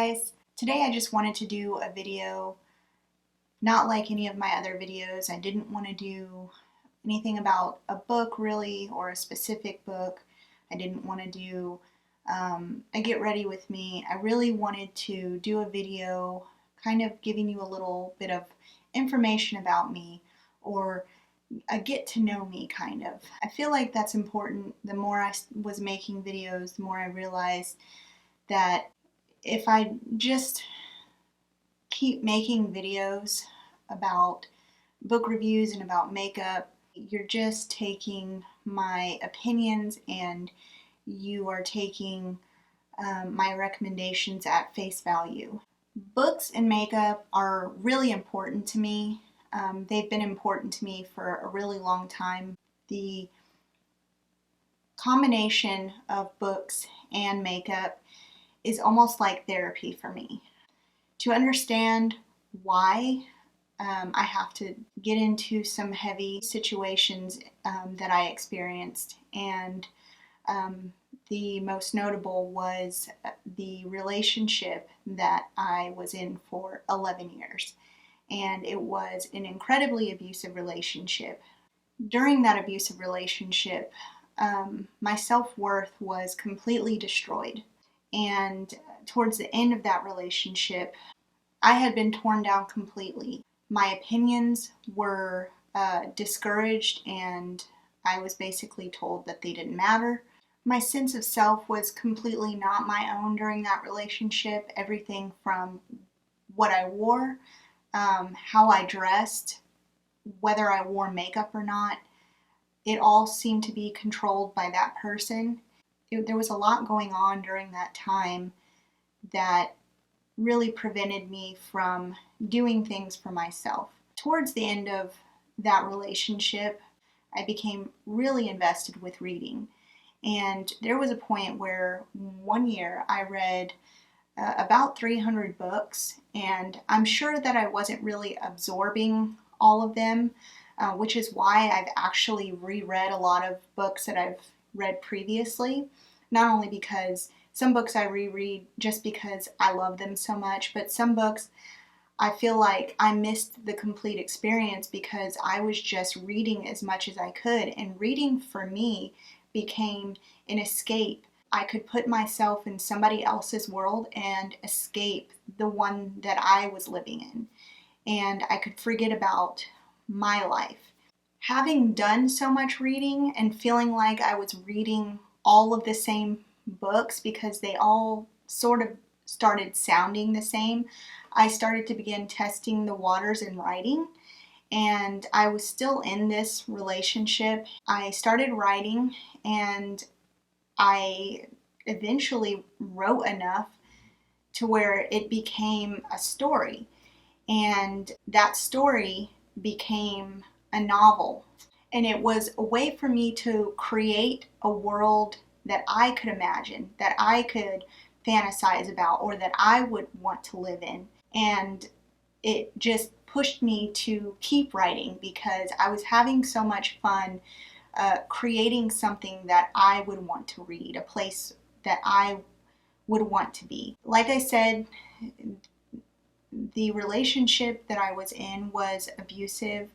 guys, today I just wanted to do a video not like any of my other videos. I didn't want to do anything about a book really, or a specific book. I didn't want to do a get ready with me. I really wanted to do a video kind of giving you a little bit of information about me, or a get to know me kind of. I feel like that's important. The more I was making videos, the more I realized that if I just keep making videos about book reviews and about makeup, you're just taking my opinions and you are taking my recommendations at face value. Books and makeup are really important to me. They've been important to me for a really long time. The combination of books and makeup is almost like therapy for me. To understand why I have to get into some heavy situations that I experienced, and the most notable was the relationship that I was in for 11 years, and it was an incredibly abusive relationship. During that abusive relationship, my self-worth was completely destroyed, and towards the end of that relationship, I had been torn down completely. My opinions were discouraged, and I was basically told that they didn't matter. My sense of self was completely not my own during that relationship. Everything from what I wore, how I dressed, whether I wore makeup or not, it all seemed to be controlled by that person. There was a lot going on during that time that really prevented me from doing things for myself. Towards the end of that relationship, I became really invested with reading. And there was a point where one year I read about 300 books, and I'm sure that I wasn't really absorbing all of them, which is why I've actually reread a lot of books that I've read previously, not only because some books I reread just because I love them so much, but some books I feel like I missed the complete experience because I was just reading as much as I could, and reading for me became an escape. I could put myself in somebody else's world and escape the one that I was living in, and I could forget about my life. Having done so much reading and feeling like I was reading all of the same books because they all sort of started sounding the same, I started to begin testing the waters in writing, and I was still in this relationship. I started writing, and I eventually wrote enough to where it became a story, and that story became a novel, and it was a way for me to create a world that I could imagine, that I could fantasize about, or that I would want to live in. And it just pushed me to keep writing because I was having so much fun creating something that I would want to read, a place that I would want to be. Like I said, the relationship that I was in was abusive.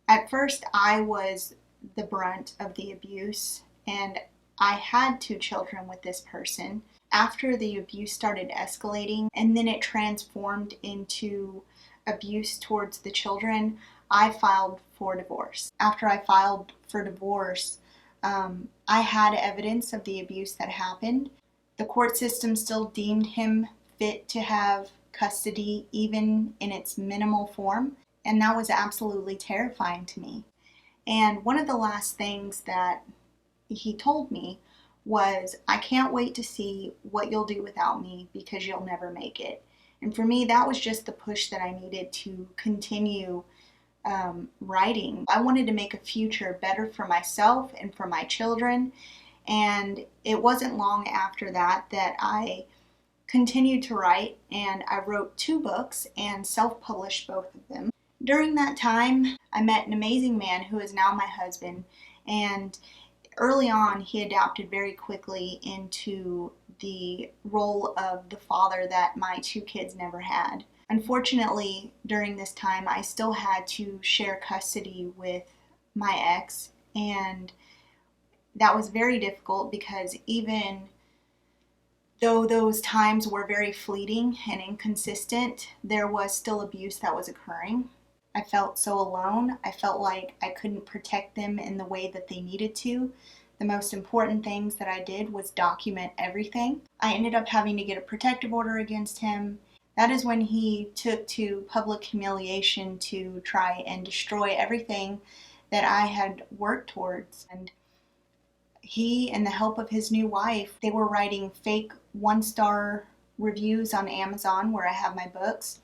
At first, I was the brunt of the abuse, and I had 2 children with this person. After the abuse started escalating, and then it transformed into abuse towards the children, I filed for divorce. After I filed for divorce, I had evidence of the abuse that happened. The court system still deemed him fit to have custody, even in its minimal form, and that was absolutely terrifying to me. And one of the last things that he told me was, I can't wait to see what you'll do without me because you'll never make it. And for me, that was just the push that I needed to continue writing. I wanted to make a future better for myself and for my children, and it wasn't long after that that I continued to write, and I wrote 2 books and self-published both of them. During that time, I met an amazing man who is now my husband, and early on he adapted very quickly into the role of the father that my two kids never had. Unfortunately, during this time, I still had to share custody with my ex, and that was very difficult because even though those times were very fleeting and inconsistent, there was still abuse that was occurring. I felt so alone. I felt like I couldn't protect them in the way that they needed to. The most important things that I did was document everything. I ended up having to get a protective order against him. That is when he took to public humiliation to try and destroy everything that I had worked towards. And he and the help of his new wife, they were writing fake 1-star reviews on Amazon where I have my books.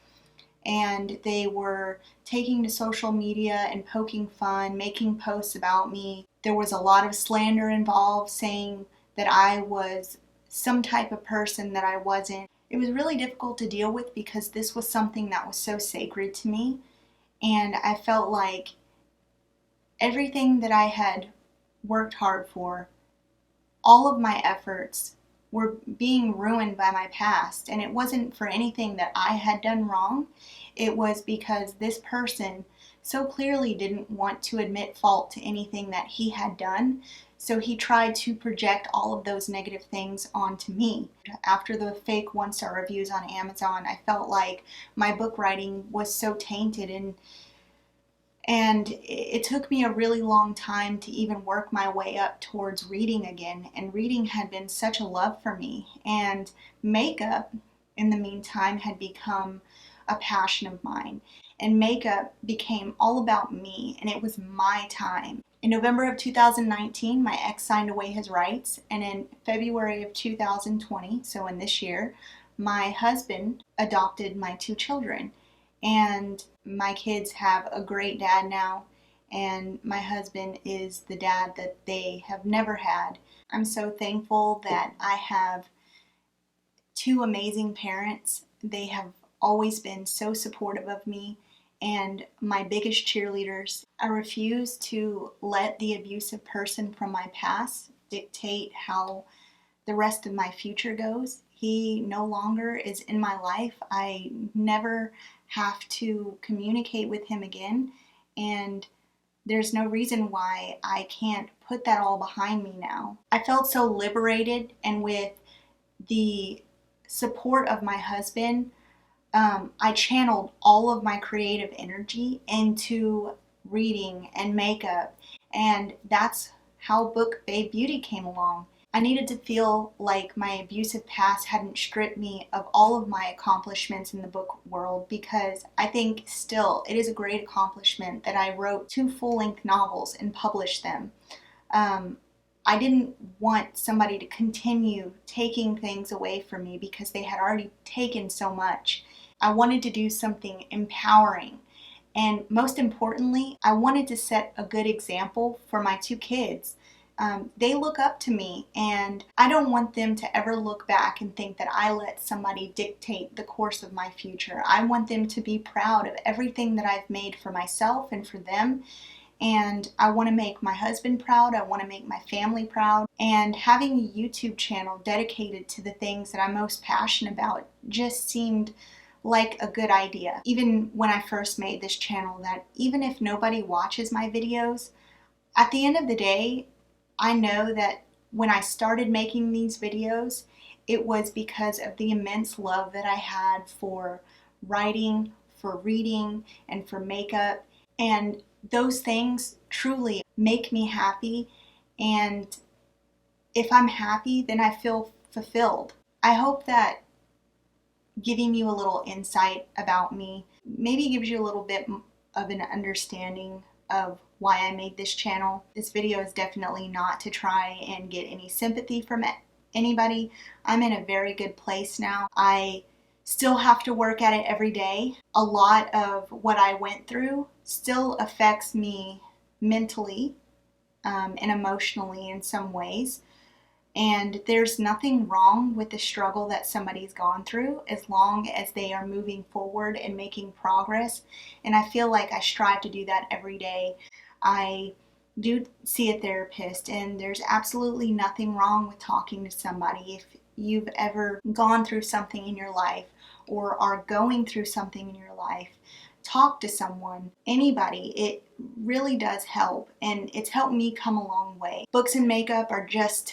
And they were taking to social media and poking fun, making posts about me. There was a lot of slander involved, saying that I was some type of person that I wasn't. It was really difficult to deal with because this was something that was so sacred to me. And I felt like everything that I had worked hard for, all of my efforts were being ruined by my past. And it wasn't for anything that I had done wrong. It was because this person so clearly didn't want to admit fault to anything that he had done. So he tried to project all of those negative things onto me. After the fake 1-star reviews on Amazon, I felt like my book writing was so tainted, and it took me a really long time to even work my way up towards reading again. And reading had been such a love for me. And makeup, in the meantime, had become a passion of mine. And makeup became all about me, and it was my time. In November of 2019, my ex signed away his rights. And in February of 2020, so in this year, my husband adopted my two children. And my kids have a great dad now, and my husband is the dad that they have never had. I'm so thankful that I have two amazing parents. They have always been so supportive of me and my biggest cheerleaders. I refuse to let the abusive person from my past dictate how the rest of my future goes. He no longer is in my life. I never have to communicate with him again, and there's no reason why I can't put that all behind me now. I felt so liberated, and with the support of my husband, I channeled all of my creative energy into reading and makeup, and that's how Book Babe Beauty came along. I needed to feel like my abusive past hadn't stripped me of all of my accomplishments in the book world, because I think still it is a great accomplishment that I wrote 2 full-length novels and published them. I didn't want somebody to continue taking things away from me because they had already taken so much. I wanted to do something empowering. And most importantly, I wanted to set a good example for my 2 kids. They look up to me, and I don't want them to ever look back and think that I let somebody dictate the course of my future. I want them to be proud of everything that I've made for myself and for them. And I want to make my husband proud. I want to make my family proud. And having a YouTube channel dedicated to the things that I'm most passionate about just seemed like a good idea. Even when I first made this channel, that even if nobody watches my videos, at the end of the day, I know that when I started making these videos, it was because of the immense love that I had for writing, for reading, and for makeup. And those things truly make me happy. And if I'm happy, then I feel fulfilled. I hope that giving you a little insight about me maybe gives you a little bit of an understanding of why I made this channel. This video is definitely not to try and get any sympathy from anybody. I'm in a very good place now. I still have to work at it every day. A lot of what I went through still affects me mentally and emotionally in some ways. And there's nothing wrong with the struggle that somebody's gone through as long as they are moving forward and making progress. And I feel like I strive to do that every day. I do see a therapist, and there's absolutely nothing wrong with talking to somebody. If you've ever gone through something in your life or are going through something in your life, talk to someone, anybody. It really does help, and it's helped me come a long way. Books and makeup are just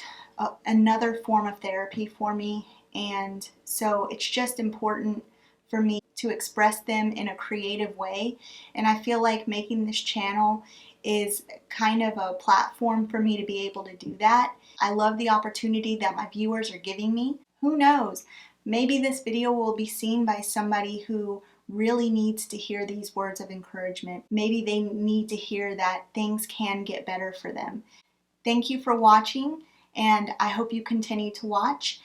another form of therapy for me, and so it's just important for me to express them in a creative way, and I feel like making this channel is kind of a platform for me to be able to do that. I love the opportunity that my viewers are giving me. Who knows? Maybe this video will be seen by somebody who really needs to hear these words of encouragement. Maybe they need to hear that things can get better for them. Thank you for watching, and I hope you continue to watch.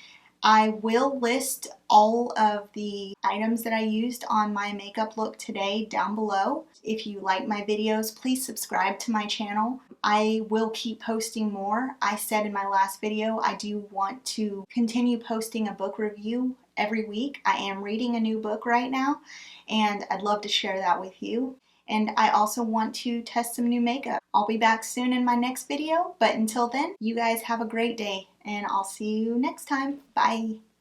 I will list all of the items that I used on my makeup look today down below. If you like my videos, please subscribe to my channel. I will keep posting more. I said in my last video, I do want to continue posting a book review every week. I am reading a new book right now, and I'd love to share that with you. And I also want to test some new makeup. I'll be back soon in my next video, but until then, you guys have a great day, and I'll see you next time. Bye.